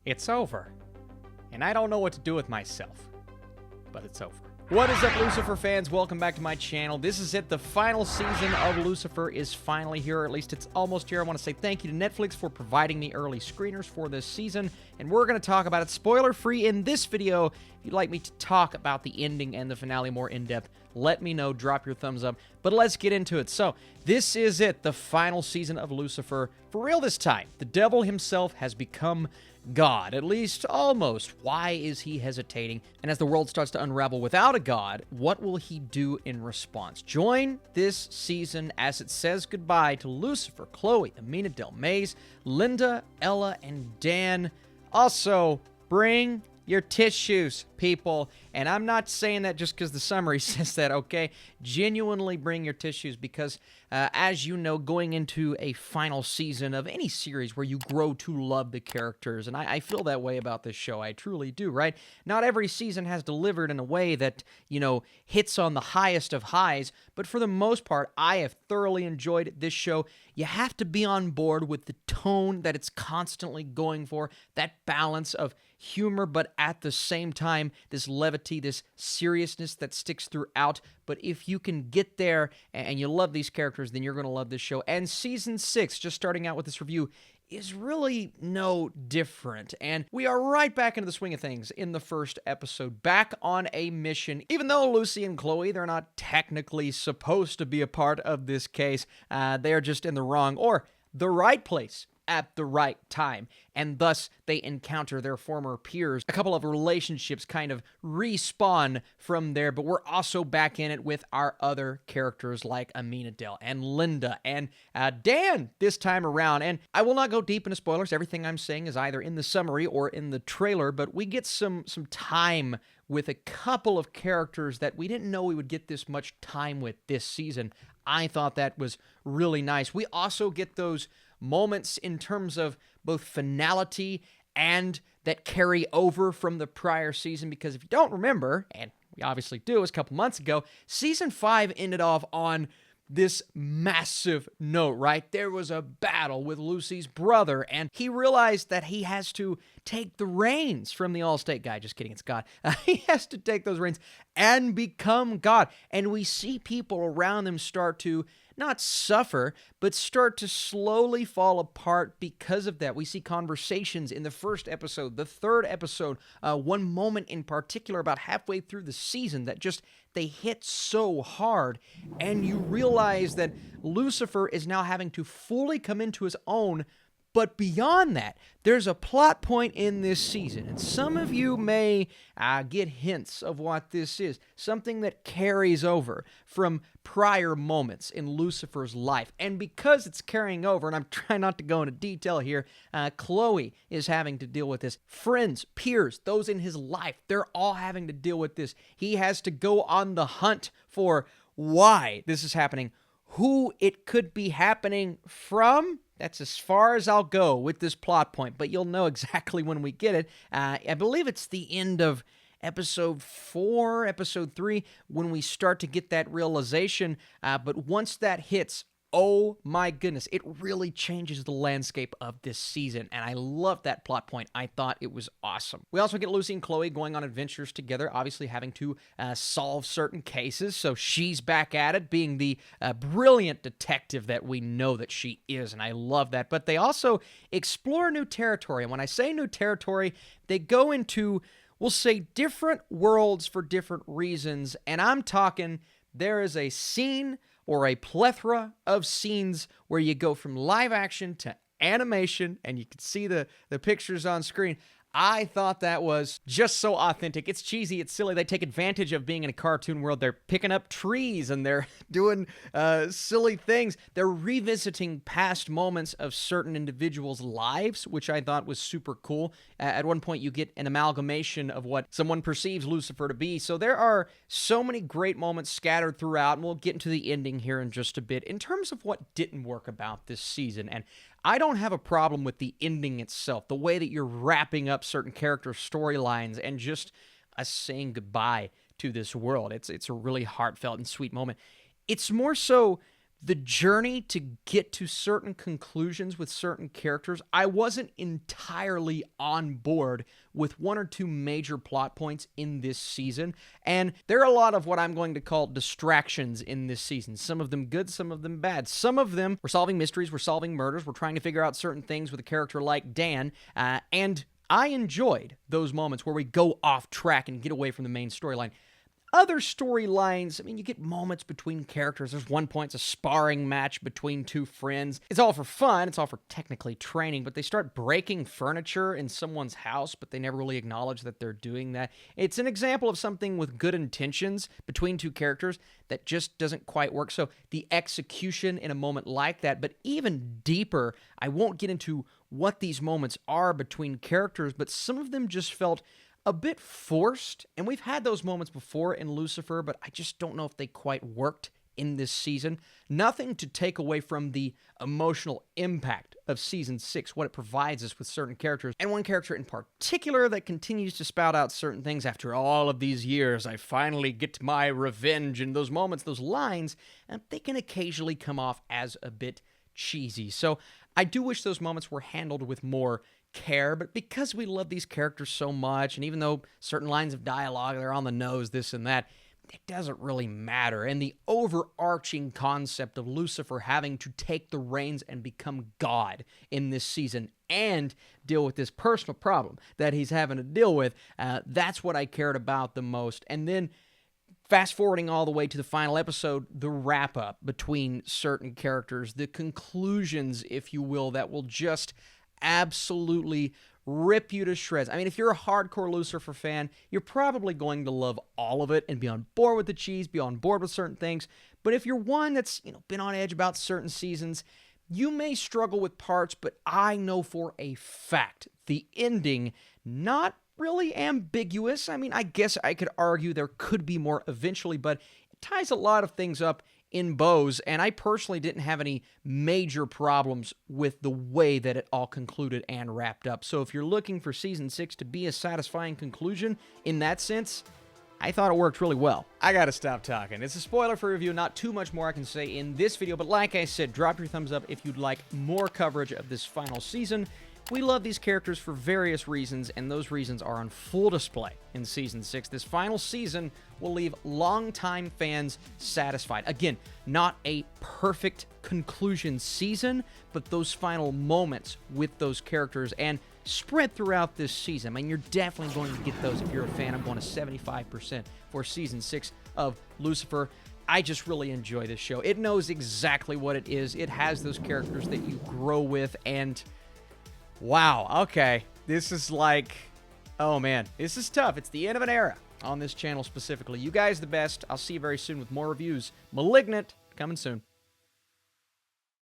It's over. And I don't know what to do with myself. But it's over. What is up, Lucifer fans? Welcome back to my channel. This is it. The final season of Lucifer is finally here, or at least it's almost here. I want to say thank you to Netflix for providing me early screeners for this season, and we're going to talk about it spoiler-free in this video. If you'd like me to talk about the ending and the finale more in-depth, let me know. Drop your thumbs up. But let's get into it. So, this is it. The final season of Lucifer. For real this time. The devil himself has become God, at least almost. Why is he hesitating? And as the world starts to unravel without a god, what will he do in response? Join this season as it says goodbye to Lucifer, Chloe, Amenadiel, Maze, Linda, Ella, and Dan. Also, bring your tissues, people. And I'm not saying that just because the summary says that, okay? Genuinely bring your tissues because, as you know, going into a final season of any series where you grow to love the characters, and I feel that way about this show, I truly do, right? Not every season has delivered in a way that, you know, hits on the highest of highs, but for the most part, I have thoroughly enjoyed this show. You have to be on board with the tone that it's constantly going for, that balance of humor, but at the same time, this levity, this seriousness that sticks throughout. But if you can get there and you love these characters, then you're going to love this show. And Season 6, just starting out with this review, is really no different. And we are right back into the swing of things in the first episode, back on a mission. Even though Lucy and Chloe, they're not technically supposed to be a part of this case, they are just in the wrong or the right place at the right time, and thus they encounter their former peers. A couple of relationships kind of respawn from there, but we're also back in it with our other characters like Amenadiel and Linda and Dan this time around. And I will not go deep into spoilers. Everything I'm saying is either in the summary or in the trailer, but we get some time with a couple of characters that we didn't know we would get this much time with this season. I thought that was really nice. We also get those moments in terms of both finality and that carry over from the prior season, because if you don't remember, and we obviously do, it was a couple months ago, Season 5 ended off on this massive note, right? There was a battle with Lucy's brother, and he realized that he has to take the reins from the Allstate guy. Just kidding, it's God. He has to take those reins and become God. And we see people around him start to not suffer, but start to slowly fall apart because of that. We see conversations in the first episode, the third episode, one moment in particular about halfway through the season that just, they hit so hard, and you realize that Lucifer is now having to fully come into his own. But beyond that, there's a plot point in this season, and some of you may get hints of what this is, something that carries over from prior moments in Lucifer's life. And because it's carrying over, and I'm trying not to go into detail here, Chloe is having to deal with this. Friends, peers, those in his life, they're all having to deal with this. He has to go on the hunt for why this is happening, who it could be happening from. That's as far as I'll go with this plot point, but you'll know exactly when we get it. I believe it's the end of episode 4, episode 3, when we start to get that realization. But once that hits, oh my goodness, it really changes the landscape of this season, and I love that plot point. I thought it was awesome. We also get Lucy and Chloe going on adventures together, obviously having to solve certain cases, so she's back at it, being the brilliant detective that we know that she is, and I love that. But they also explore new territory, and when I say new territory, they go into, we'll say, different worlds for different reasons, and I'm talking, there is a scene or a plethora of scenes where you go from live action to animation, and you can see the pictures on screen. I thought that was just so authentic. It's cheesy, it's silly. They take advantage of being in a cartoon world. They're picking up trees and they're doing silly things. They're revisiting past moments of certain individuals' lives, which I thought was super cool. At one point, you get an amalgamation of what someone perceives Lucifer to be. So there are so many great moments scattered throughout, and we'll get into the ending here in just a bit. In terms of what didn't work about this season, and I don't have a problem with the ending itself, the way that you're wrapping up certain character storylines and just us saying goodbye to this world. It's a really heartfelt and sweet moment. It's more so the journey to get to certain conclusions with certain characters, I wasn't entirely on board with one or two major plot points in this season. And there are a lot of what I'm going to call distractions in this season. Some of them good, some of them bad. Some of them, we're solving mysteries, we're solving murders, we're trying to figure out certain things with a character like Dan, and I enjoyed those moments where we go off track and get away from the main storyline. Other storylines, I mean, you get moments between characters. There's one point, it's a sparring match between two friends. It's all for fun. It's all for technically training, but they start breaking furniture in someone's house, but they never really acknowledge that they're doing that. It's an example of something with good intentions between two characters that just doesn't quite work. So the execution in a moment like that, but even deeper, I won't get into what these moments are between characters, but some of them just felt a bit forced, and we've had those moments before in Lucifer, but I just don't know if they quite worked in this season. Nothing to take away from the emotional impact of Season 6, what it provides us with certain characters, and one character in particular that continues to spout out certain things after all of these years. I finally get my revenge, and those moments, those lines, they can occasionally come off as a bit cheesy. So I do wish those moments were handled with more care, but because we love these characters so much, and even though certain lines of dialogue, they're on the nose, this and that, it doesn't really matter. And the overarching concept of Lucifer having to take the reins and become God in this season and deal with this personal problem that he's having to deal with, that's what I cared about the most. And then fast forwarding all the way to the final episode, the wrap up between certain characters, the conclusions, if you will, that will just absolutely rip you to shreds. I mean, if you're a hardcore Lucifer fan, you're probably going to love all of it and be on board with the cheese, be on board with certain things. But if you're one that's, been on edge about certain seasons, you may struggle with parts, but I know for a fact the ending, not really ambiguous. I mean, I guess I could argue there could be more eventually, but it ties a lot of things up in bows, and I personally didn't have any major problems with the way that it all concluded and wrapped up. So if you're looking for Season 6 to be a satisfying conclusion in that sense, I thought it worked really well. I gotta stop talking. It's a spoiler-free review, not too much more I can say in this video, but like I said, drop your thumbs up if you'd like more coverage of this final season. We love these characters for various reasons, and those reasons are on full display in Season 6. This final season will leave longtime fans satisfied. Again, not a perfect conclusion season, but those final moments with those characters and spread throughout this season. I mean, you're definitely going to get those if you're a fan. I'm going to 75% for Season 6 of Lucifer. I just really enjoy this show. It knows exactly what it is. It has those characters that you grow with, and wow, okay. This is like, oh man, this is tough. It's the end of an era on this channel specifically. You guys the best. I'll see you very soon with more reviews. Malignant, coming soon.